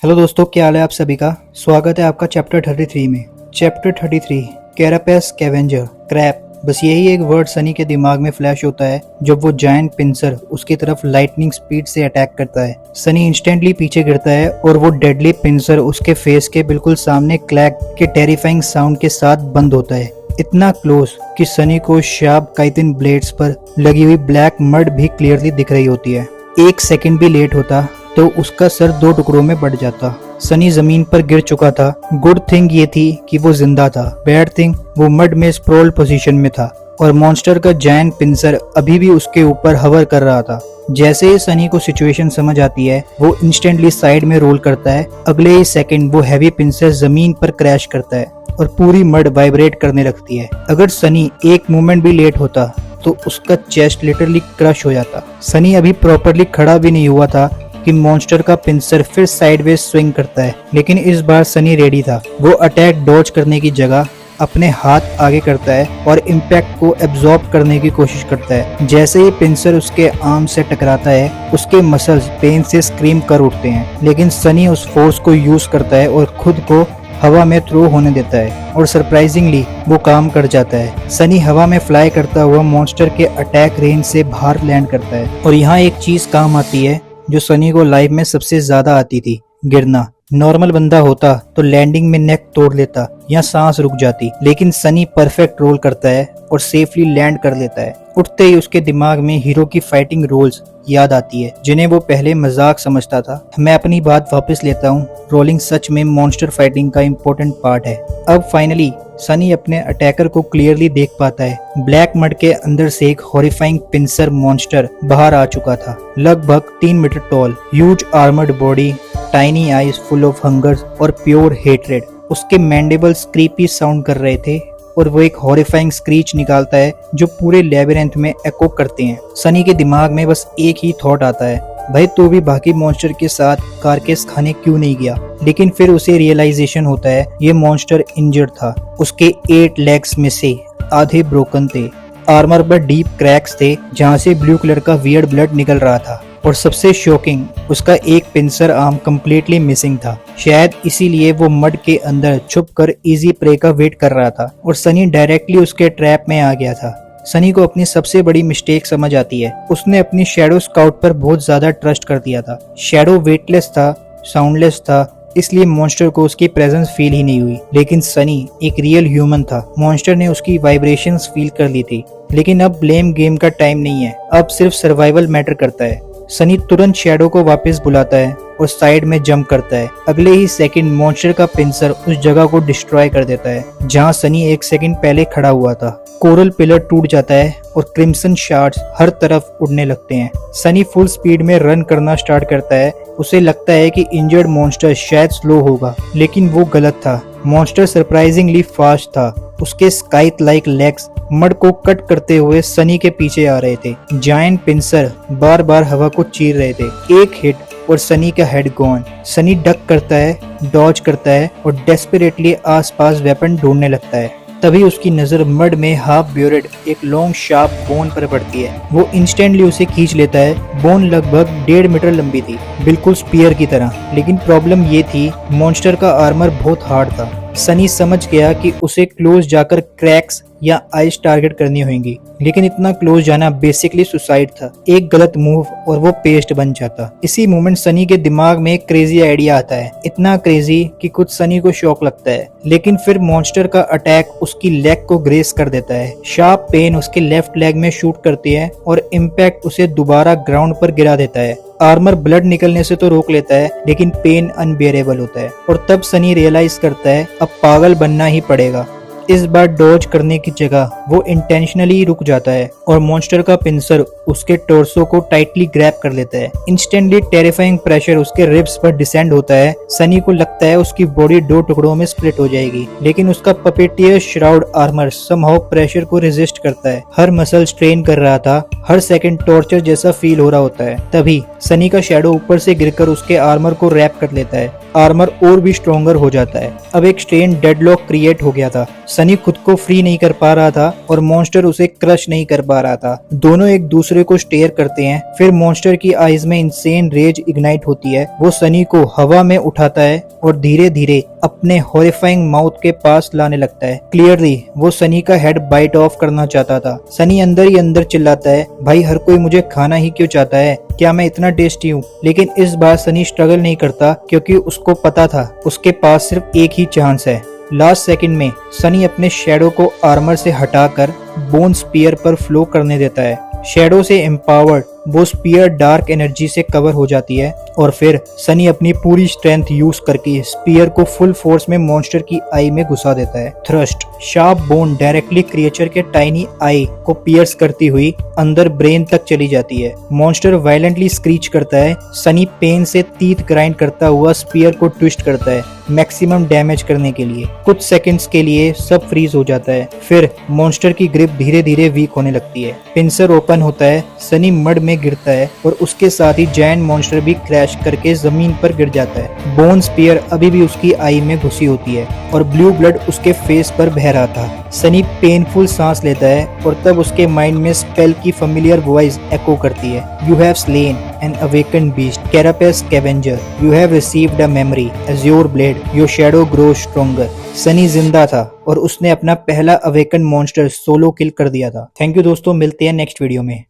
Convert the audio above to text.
Hello दोस्तों, क्या हाल है आप सभी का। स्वागत है आपका चैप्टर 33 में। Chapter 33 carapace scavenger crap. बस यही एक वर्ड सनी के दिमाग में फ्लैश होता है जब वो जायंट पिंसर उसकी तरफ लाइटनिंग स्पीड से अटैक करता है। सनी इंस्टेंटली पीछे गिरता है और वो डेडली पिंसर उसके फेस के बिल्कुल सामने क्लैक के टेरिफाइंग साउंड के साथ बंद होता है, इतना क्लोज कि सनी को शार्प काइटिन ब्लेड्स पर लगी हुई ब्लैक मड भी क्लियरली दिख रही होती है। एक सेकंड भी लेट होता तो उसका सर 2 टुकड़ों में बढ़ जाता। सनी जमीन पर गिर चुका था। गुड थिंग ये थी कि वो जिंदा था, बैड थिंग वो मड में स्प्रोल पोजीशन में था और मॉन्स्टर का जायंट पिंसर अभी भी उसके ऊपर हवर कर रहा था। जैसे ही सनी को सिचुएशन समझ आती है वो इंस्टेंटली साइड में रोल करता है। अगले ही सेकंड वो हैवी पिंसर जमीन पर क्रैश करता है और पूरी मड वाइब्रेट करने लगती है। अगर सनी एक मोमेंट भी लेट होता तो उसका चेस्ट लिटरली क्रश हो जाता। सनी अभी प्रॉपरली खड़ा भी नहीं हुआ था कि मॉन्स्टर का पिंसर फिर साइडवेज स्विंग करता है, लेकिन इस बार सनी रेडी था। वो अटैक डॉज करने की जगह अपने हाथ आगे करता है और इम्पैक्ट को एब्जॉर्ब करने की कोशिश करता है। जैसे ही पिंसर उसके आर्म से टकराता है उसके मसल्स पेन से स्क्रीम कर उठते हैं, लेकिन सनी उस फोर्स को यूज करता है और खुद को हवा में थ्रो होने देता है और सरप्राइजिंगली वो काम कर जाता है। सनी हवा में फ्लाई करता हुआ मॉन्स्टर के अटैक रेंज से बाहर लैंड करता है। और यहाँ एक चीज काम आती है जो सनी को लाइफ में सबसे ज्यादा आती थी, गिरना। नॉर्मल बंदा होता तो लैंडिंग में नेक तोड़ लेता या सांस रुक जाती, लेकिन सनी परफेक्ट रोल करता है और सेफली लैंड कर लेता है। उठते ही उसके दिमाग में हीरो की फाइटिंग रोल्स याद आती है जिन्हें वो पहले मजाक समझता था। मैं अपनी बात वापस लेता हूँ, रोलिंग सच में मॉन्स्टर फाइटिंग का इम्पोर्टेंट पार्ट है। अब फाइनली सनी अपने अटैकर को क्लियरली देख पाता है। ब्लैक मड के अंदर से एक हॉरिफाइंग पिंसर मॉन्स्टर बाहर आ चुका था, लगभग 3 metre tall, huge armoured body, tiny eyes full of hunger और प्योर हेट्रेड। उसके मैंडिबल्स क्रीपी साउंड कर रहे थे और वो एक हॉरिफाइंग स्क्रीच निकालता है जो पूरे लेबिरिंथ में एको करते हैं। सनी के दिमाग में बस एक ही थॉट आता है, भाई तू भी बाकी मॉन्स्टर के साथ कारकेस खाने क्यों नहीं गया। लेकिन फिर उसे रियलाइजेशन होता है ये मॉन्स्टर इंजर्ड था। उसके 8 लेग्स में से आधे ब्रोकन थे, आर्मर पर डीप क्रैक्स थे जहाँ से ब्लू कलर का वियर्ड ब्लड निकल रहा था, और सबसे शॉकिंग उसका एक पिंसर आर्म कम्प्लीटली मिसिंग था। शायद इसीलिए वो मड के अंदर छुपकर इजी प्रे का वेट कर रहा था और सनी डायरेक्टली उसके ट्रैप में आ गया था। सनी को अपनी सबसे बड़ी मिस्टेक समझ आती है। उसने अपनी शैडो स्काउट पर बहुत ज्यादा ट्रस्ट कर दिया था। शैडो वेटलेस था, साउंडलेस था, इसलिए मॉन्स्टर को उसकी प्रेजेंस फील ही नहीं हुई। लेकिन सनी एक रियल ह्यूमन था, मॉन्स्टर ने उसकी वाइब्रेशंस फील कर ली थी। लेकिन अब ब्लेम गेम का टाइम नहीं है, अब सिर्फ सर्वाइवल मैटर करता है। सनी तुरंत शैडो को वापस बुलाता है और साइड में जंप करता है। अगले ही सेकंड मॉन्स्टर का पिंसर उस जगह को डिस्ट्रॉय कर देता है जहां सनी एक सेकंड पहले खड़ा हुआ था। कोरल पिलर टूट जाता है और क्रिम्सन शार्ड्स हर तरफ उड़ने लगते हैं। सनी फुल स्पीड में रन करना स्टार्ट करता है। उसे लगता है कि इंजर्ड मॉन्स्टर शायद स्लो होगा, लेकिन वो गलत था। मॉन्स्टर सरप्राइजिंगली फास्ट था। उसके स्काइट लाइक लेग्स मड को कट करते हुए सनी के पीछे आ रहे थे। जायंट पिंसर बार बार हवा को चीर रहे थे। एक हिट और सनी का हेड गॉन। सनी डक करता है, डॉज करता है और डेस्परेटली आसपास वेपन ढूंढने लगता है। तभी उसकी नजर मड में हाफ ब्यूरेड एक लॉन्ग शार्प बोन पर पड़ती है। वो इंस्टेंटली उसे खींच लेता है। बोन लगभग 1.5 मीटर लंबी थी, बिल्कुल स्पीयर की तरह। लेकिन प्रॉब्लम ये थी मॉन्स्टर का आर्मर बहुत हार्ड था। सनी समझ गया कि उसे क्लोज जाकर क्रैक्स या आइस टारगेट करनी होंगी, लेकिन इतना क्लोज जाना बेसिकली सुसाइड था। एक गलत मूव और वो पेस्ट बन जाता। इसी मोमेंट सनी के दिमाग में एक क्रेजी आइडिया आता है, इतना क्रेजी कि कुछ सनी को शॉक लगता है। लेकिन फिर मॉन्स्टर का अटैक उसकी लेग को ग्रेस कर देता है। शार्प पेन उसके लेफ्ट लेग में शूट करती है और इम्पैक्ट उसे दोबारा ग्राउंड पर गिरा देता है। आर्मर ब्लड निकलने से तो रोक लेता है, लेकिन पेन अनबियरेबल होता है। और तब सनी रियलाइज करता है अब पागल बनना ही पड़ेगा। इस बार डॉज करने की जगह वो इंटेंशनली रुक जाता है और मॉन्स्टर का पिंसर उसके टोर्सो को टाइटली ग्रैब कर लेता है। इंस्टेंटली टेरिफाइंग प्रेशर उसके रिब्स पर डिसेंड होता है। सनी को लगता है उसकी बॉडी 2 टुकड़ों में स्प्लिट हो जाएगी, लेकिन उसका puppeteer shroud armour somehow pressure को रेजिस्ट करता है। हर मसल स्ट्रेन कर रहा था, हर सेकंड टॉर्चर जैसा फील हो रहा होता है। तभी सनी का शैडो ऊपर से गिरकर उसके आर्मर को रैप कर लेता है आर्मर और भी स्ट्रॉन्गर हो जाता है। अब एक स्ट्रेन डेडलॉक क्रिएट हो गया था। सनी खुद को फ्री नहीं कर पा रहा था और मॉन्स्टर उसे क्रश नहीं कर पा रहा था। दोनों एक दूसरे को स्टेयर करते हैं। फिर मॉन्स्टर की आईज में इंसेन रेज इग्नाइट होती है। वो सनी को हवा में उठाता है और धीरे धीरे अपने हॉरिफाइंग माउथ के पास लाने लगता है। क्लियरली वो सनी का हेड बाइट ऑफ करना चाहता था। सनी अंदर ही अंदर चिल्लाता है, भाई हर कोई मुझे खाना ही क्यों चाहता है, क्या मैं इतना टेस्टी हूँ? लेकिन इस बार सनी स्ट्रगल नहीं करता क्योंकि उसको पता था उसके पास सिर्फ एक ही चांस है। लास्ट सेकंड में सनी अपने शैडो को आर्मर से हटाकर बोन स्पीयर पर फ्लो करने देता है। शैडो से एम्पावर्ड वो स्पीयर डार्क एनर्जी से कवर हो जाती है और फिर सनी अपनी पूरी स्ट्रेंथ यूज करके स्पीयर को फुल फोर्स में मॉन्स्टर की आई में घुसा देता है। Thrust sharp bone directly creature के टाइनी आई को पियर्स करती हुई अंदर ब्रेन तक चली जाती है। मॉन्स्टर वायलेंटली स्क्रीच करता है। सनी पेन से तीत ग्राइंड करता हुआ स्पीयर को ट्विस्ट करता है मैक्सिमम डैमेज करने के लिए। कुछ सेकंड्स के लिए सब फ्रीज हो जाता है। फिर मॉन्स्टर की ग्रिप धीरे धीरे वीक होने लगती है। पिंसर ओपन होता है। सनी मड में गिरता है और उसके साथ ही जायंट मॉन्स्टर भी क्रैश करके जमीन पर गिर जाता है। बोन स्पीयर अभी भी उसकी आई में घुसी होती है और ब्लू ब्लड उसके फेस पर बह रहा था। सनी पेनफुल सांस लेता है और तब उसके माइंड में स्पेल की फेमिलियर वॉइस एको करती है, you have slain an awakened beast, carapace scavenger, you have received a memory, as your blade your shadow grows stronger. Sunny जिंदा था और उसने अपना पहला अवेकन मॉन्स्टर सोलो किल कर दिया था। थैंक यू दोस्तों, मिलते हैं नेक्स्ट वीडियो में।